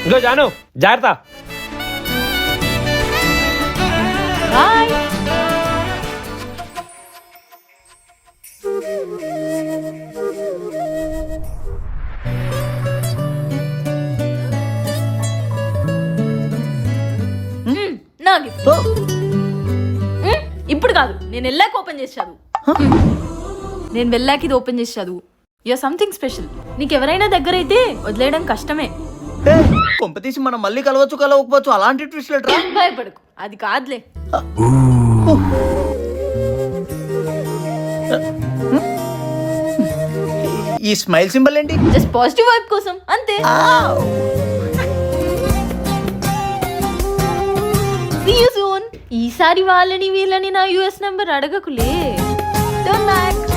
ఇగో జాను జాగ్రత్త. బాయ్. నా గిఫ్ట్ ఇప్పుడు కాదు, నేను వెళ్ళాక ఓపెన్ చేసి చదువు. నేను వెళ్ళాక ఇది ఓపెన్ చేసి చదువు. You're something special. నీకు ఎవరైనా దగ్గర అయితే వదిలేయడం కష్టమే. కొంపతీసి మనం మళ్ళీ కలవకపోవచ్చు అలాంటి ట్విస్ట్ లెటరా? భయపడకు, అది కాదులే. ఈ స్మైల్ సింబల్ ఏంటి? జస్ట్ పాజిటివ్ వైబ్ కోసం అంతే. See you soon. ఈసారి వాళ్ళని వీళ్ళని నా యూఎస్ నెంబర్ అడగకులే. Don't like.